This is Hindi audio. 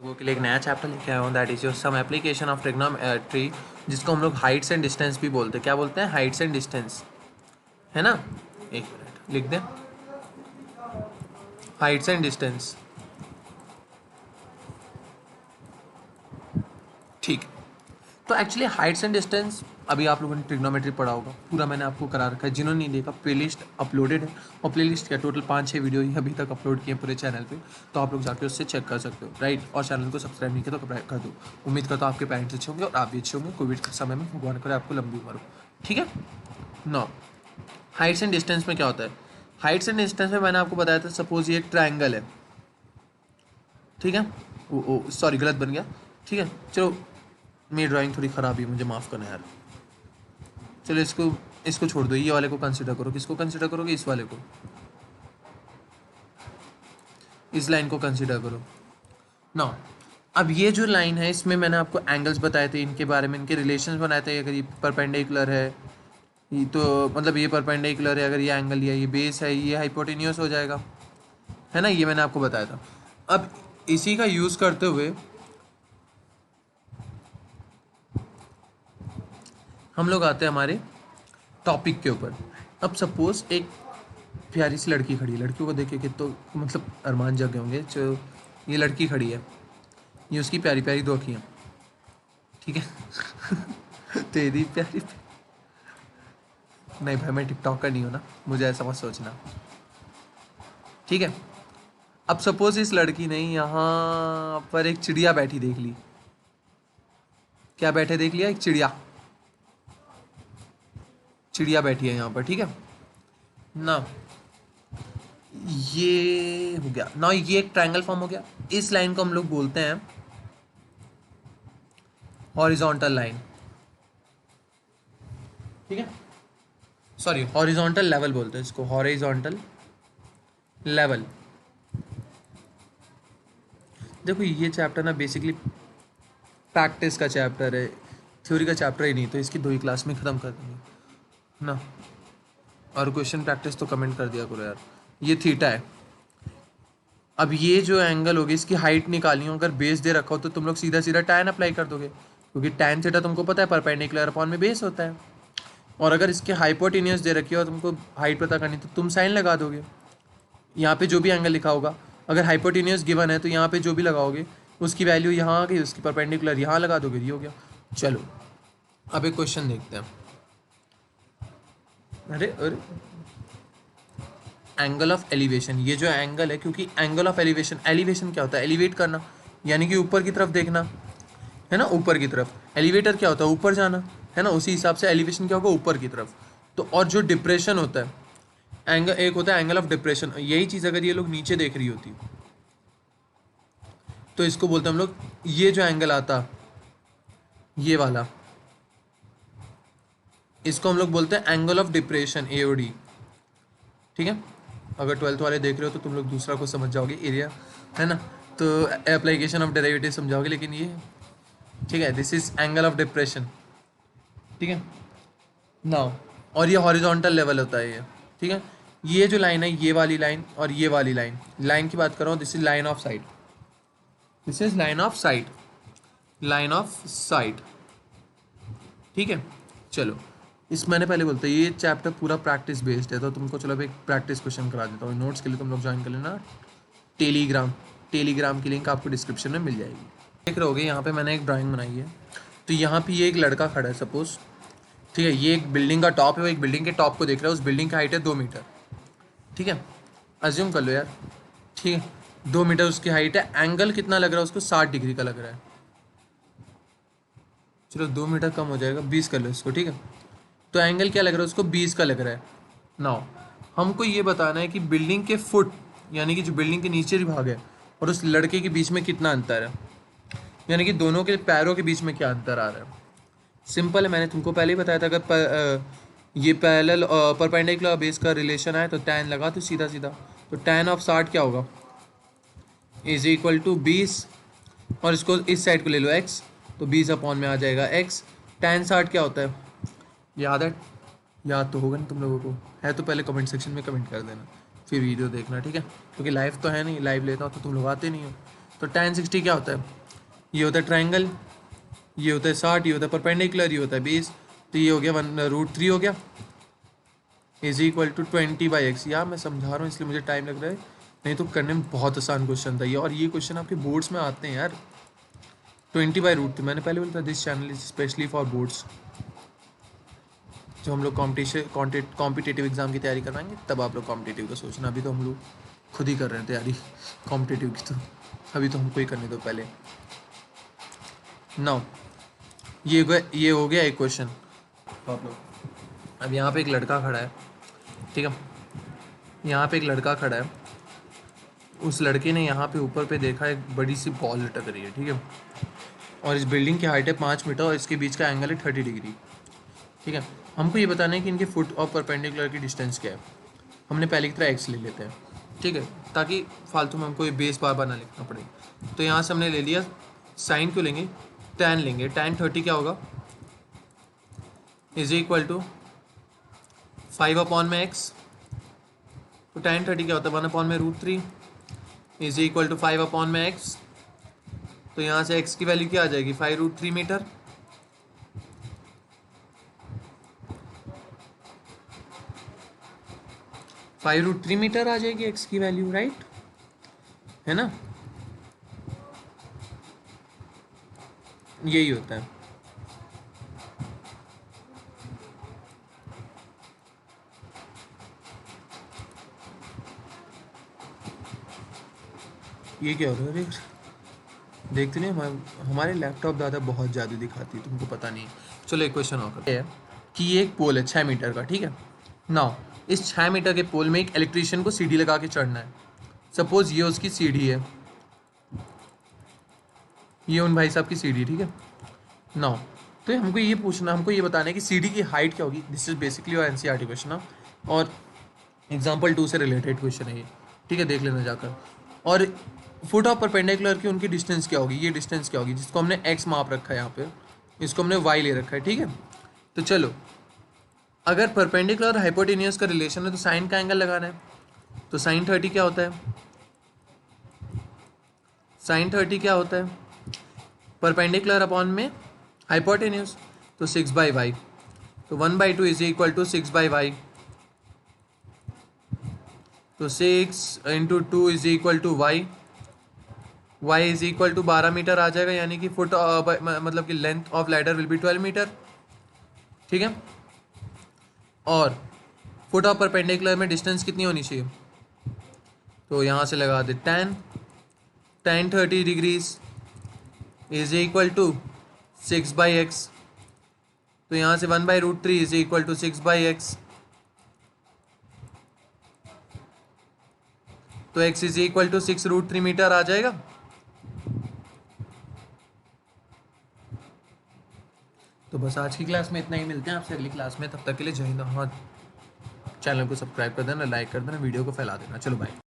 लोगों के लिए एक नया चैप्टर लेके आया हूँ, that is your some application of trigonometry, जिसको हम लोग हाइट्स एंड डिस्टेंस भी बोलते हैं। क्या बोलते हैं? हाइट्स एंड डिस्टेंस, है ना। एक मिनट लिख दें, हाइट्स एंड डिस्टेंस। ठीक। तो एक्चुअली हाइट्स एंड डिस्टेंस अभी आप लोगों ने ट्रिग्नोमेट्री पढ़ा होगा, पूरा मैंने आपको करा रखा है। जिन्होंने नहीं देखा, प्लेलिस्ट अपलोडेड है, और प्लेलिस्ट क्या टोटल 5-6 वीडियो ही अभी तक अपलोड किए पूरे चैनल पे, तो आप लोग जाके उससे चेक कर सकते हो, राइट। और चैनल को सब्सक्राइब नहीं किया तो कर दो। उम्मीद करता हूँ आपके पेरेंट्स अच्छे होंगे और आप भी अच्छे होंगे। कोविड के समय में भगवान करे आपको लंबी उम्र हो, ठीक है। नौ, हाइट्स एंड डिस्टेंस में क्या होता है? हाइट्स एंड डिस्टेंस में मैंने आपको बताया था, सपोज ये एक ट्राइंगल है, ठीक है। ओ सॉरी, गलत बन गया, ठीक है। चलो, मेरी ड्राइंग थोड़ी ख़राब है, मुझे माफ़ करना यार। चलो इसको इसको छोड़ दो, ये वाले को कंसिडर करो। किसको कंसिडर करोगे? इस वाले को, इस लाइन को कंसिडर करो ना। अब ये जो लाइन है, इसमें मैंने आपको एंगल्स बताए थे, इनके बारे में, इनके रिलेशंस बनाए थे। अगर ये परपेंडिकुलर है तो मतलब ये परपेंडिकुलर है, अगर ये एंगल लिया, ये बेस है, ये हाइपोटेन्यूस हो जाएगा, है ना। ये मैंने आपको बताया था। अब इसी का यूज़ करते हुए हम लोग आते हैं हमारे टॉपिक के ऊपर। अब सपोज एक प्यारी सी लड़की खड़ी है, लड़कियों को देख के तो मतलब अरमान जग गए होंगे। जो ये लड़की खड़ी है, ये उसकी प्यारी प्यारी दो अखियाँ, ठीक है। तेरी प्यारी नहीं भाई, मैं टिकटॉक का नहीं हूँ ना, मुझे ऐसा मत सोचना, ठीक है। अब सपोज इस लड़की ने यहाँ पर एक चिड़िया बैठी देख ली। क्या बैठे देख लिया? एक चिड़िया, चिड़िया बैठी है यहाँ पर, ठीक है ना। ये हो गया ना, ये एक ट्रायंगल फॉर्म हो गया। इस लाइन को हम लोग बोलते हैं हॉरिजॉन्टल लाइन, ठीक है। सॉरी, हॉरिजॉन्टल लेवल बोलते हैं इसको, हॉरिजॉन्टल लेवल। देखो ये चैप्टर ना बेसिकली प्रैक्टिस का चैप्टर है, थ्योरी का चैप्टर ही नहीं, तो इसकी 2 ही क्लास में ख़त्म कर देंगे ना। और क्वेश्चन प्रैक्टिस तो कमेंट कर दिया करो यार। ये थीटा है। अब ये जो एंगल होगी, इसकी हाइट निकालनी हो, अगर बेस दे रखा हो तो तुम लोग सीधा सीधा टैन अप्लाई कर दोगे, क्योंकि टैन थीटा तुमको पता है परपेंडिकुलर अपॉन में बेस होता है। और अगर इसके हाइपोटेनियस दे रखी हो, तुमको हाइट पता करनी, तो तुम साइन लगा दोगे। यहाँ पे जो भी एंगल लिखा होगा, अगर हाइपोटेनियस गिवन है तो यहाँ पे जो भी लगाओगे उसकी वैल्यू यहाँ आ गई, उसकी परपेंडिकुलर यहाँ लगा दोगे, ये हो गया। चलो अब एक क्वेश्चन देखते हैं। अरे अरे, एंगल ऑफ एलिवेशन, ये जो एंगल है, क्योंकि एंगल ऑफ एलिवेशन, एलिवेशन क्या होता है? एलिवेट करना, यानी कि ऊपर की तरफ देखना, है ना, ऊपर की तरफ। एलिवेटर क्या होता है? ऊपर जाना, है ना। उसी हिसाब से एलिवेशन क्या होगा? ऊपर की तरफ। तो और जो डिप्रेशन होता है, एंगल एक होता है एंगल ऑफ डिप्रेशन। यही चीज़ अगर ये लोग नीचे देख रही होती तो इसको बोलते हैं हम लोग, ये जो एंगल आता, ये वाला, इसको हम लोग बोलते हैं एंगल ऑफ डिप्रेशन, एओडी, ठीक है। अगर 12th वाले देख रहे हो तो तुम लोग दूसरा को समझ जाओगे, एरिया, है ना। तो एप्लीकेशन ऑफ डेरिवेटिव समझाओगे, लेकिन ये ठीक है, this is angle of depression, ठीक है ना। और ये हॉरिजॉन्टल लेवल होता है ये, ठीक है। ये जो लाइन है, ये वाली लाइन और ये वाली लाइन, लाइन की बात कर रहा हूँ, this is line of site, this is line of site, line of site, ठीक है। चलो, इस मैंने पहले बोलता, ये चैप्टर पूरा प्रैक्टिस बेस्ड है, तो तुमको चलो अब एक प्रैक्टिस क्वेश्चन करा देता हूँ। नोट्स के लिए तुम लोग ज्वाइन कर लेना टेलीग्राम, टेलीग्राम की लिंक आपको डिस्क्रिप्शन में मिल जाएगी। देख रहे होगे यहाँ पे मैंने एक ड्राइंग बनाई है। तो यहाँ पे ये एक लड़का खड़ा है सपोज, ठीक है। ये एक बिल्डिंग का टॉप है, वो एक बिल्डिंग के टॉप को देख रहा है, उस बिल्डिंग की हाइट है 2 मीटर, ठीक है। अज्यूम कर लो यार, ठीक है, 2 मीटर उसकी हाइट है। एंगल कितना लग रहा है उसको? 60 डिग्री का लग रहा है। चलो 2 मीटर कम हो जाएगा, 20 कर लो इसको, ठीक है। तो एंगल क्या लग रहा है उसको? 20 का लग रहा है। नाउ हमको ये बताना है कि बिल्डिंग के फुट, यानी कि जो बिल्डिंग के नीचे भाग है, और उस लड़के के बीच में कितना अंतर है, यानी कि दोनों के पैरों के बीच में क्या अंतर आ रहा है। सिंपल है, मैंने तुमको पहले ही बताया था। अगर ये पैरेलल परपेंडिकुलर बेस का रिलेशन है तो टैन लगा तो सीधा सीधा। तो टैन ऑफ 60 क्या होगा? इज इक्वल टू 20, और इसको इस साइड को ले लो x, तो 20 अपॉन में आ जाएगा x। टैन 60 क्या होता है? याद है? याद तो होगा नहीं तुम लोगों को, है तो पहले कमेंट सेक्शन में कमेंट कर देना, फिर वीडियो देखना, ठीक है। क्योंकि लाइव तो है नहीं, लाइव लेता हो तो तुम लोग आते नहीं हो। तो tan 60 क्या होता है, ये होता है ट्रायंगल, ये होता है 60, ये होता है परपेंडिकुलर, ये होता है बेस, तो ये हो गया 1√3 हो गया, इज इक्वल टू 20/x। यार मैं समझा रहा हूँ इसलिए मुझे टाइम लग रहा है, नहीं तो करने में बहुत आसान क्वेश्चन था ये, और ये क्वेश्चन आपके बोर्ड्स में आते हैं यार। 20/√3 मैंने पहले बोला था, this channel is specially for boards. जब हम लोग कॉम्पिटिटिव एग्जाम की तैयारी करवाएंगे तब आप लोग कॉम्पिटिटिव का सोचना, अभी तो हम लोग खुद ही कर रहे हैं तैयारी कॉम्पिटिटिव की, तो अभी तो हमको ही करने दो पहले। नाउ ये हो गया एक क्वेश्चन। अब यहाँ पे एक लड़का खड़ा है, ठीक है, यहाँ पे एक लड़का खड़ा है, उस लड़के ने यहाँ पे ऊपर पे देखा एक बड़ी सी बॉल लटक रही है, ठीक है, और इस बिल्डिंग की हाइट है 5 मीटर और इसके बीच का एंगल है 30 डिग्री, ठीक है। हमको ये बताना है कि इनके फुट और परपेंडिकुलर की डिस्टेंस क्या है। हमने पहले की तरह एक्स ले लेते हैं, ठीक है, ताकि फालतू में हमको ये बेस बार ना लिखना पड़े। तो यहाँ से हमने ले लिया, साइन क्यों लेंगे, tan लेंगे, tan 30 क्या होगा, इज इक्वल टू 5/x। तो tan 30 क्या होता है, 1/√3 इज इक्वल टू 5/x। तो यहाँ से x की वैल्यू क्या आ जाएगी, 5√3 मीटर। ₹5√3 मीटर आ जाएगी x की वैल्यू, राइट है ना, यही होता है। ये क्या हो रहा है, देखते नहीं, हमारे लैपटॉप दादा बहुत ज़्यादा दिखाती है, तुमको पता नहीं। चलो एक क्वेश्चन और करते हैं कि ये एक पोल है 6 मीटर का, ठीक है। नाउ इस 6 मीटर के पोल में एक इलेक्ट्रीशियन को सीढ़ी लगा के चढ़ना है। सपोज ये उसकी सीढ़ी है, ये उन भाई साहब की सीढ़ी, ठीक है। नाउ तो हमको ये पूछना, हमको ये बताना है कि सीढ़ी की हाइट क्या होगी। दिस इज बेसिकली और एनसीईआरटी क्वेश्चन, और एग्जाम्पल 2 से रिलेटेड क्वेश्चन है ये, ठीक है, देख लेना जाकर। और फुट ऑफ परपेंडिकुलर की उनकी डिस्टेंस क्या होगी, ये डिस्टेंस क्या होगी, जिसको हमने एक्स माप रखा है यहाँ पे, इसको हमने वाई ले रखा है, ठीक है। तो चलो, अगर परपेंडिकुलर और हाइपोटेनियस का रिलेशन है तो साइन का एंगल लगाना है। तो साइन 30 क्या होता है, साइन 30 क्या होता है, परपेंडिकुलर अपॉन में हाइपोटेन्यूस, तो 6/y। तो 1/2 इज इक्वल टू 6/y। तो 6 into 2 is equal to y, y is equal to 12 metre आ जाएगा, यानी कि फुट मतलब कि length of ladder will be 12 metre, ठीक है। और फुट ऑफ परपेंडिकुलर में डिस्टेंस कितनी होनी चाहिए, तो यहाँ से लगा दे tan 30 degrees is equal to 6/x। तो यहाँ से 1/√3 इज इक्वल टू 6/x। तो x is equal to 6√3 metre आ जाएगा। तो बस आज की क्लास में इतना ही, मिलते हैं आपसे अगली क्लास में, तब तक के लिए जय हिंद। हाँ, चैनल को सब्सक्राइब कर देना, लाइक कर देना, वीडियो को फैला देना। चलो बाय।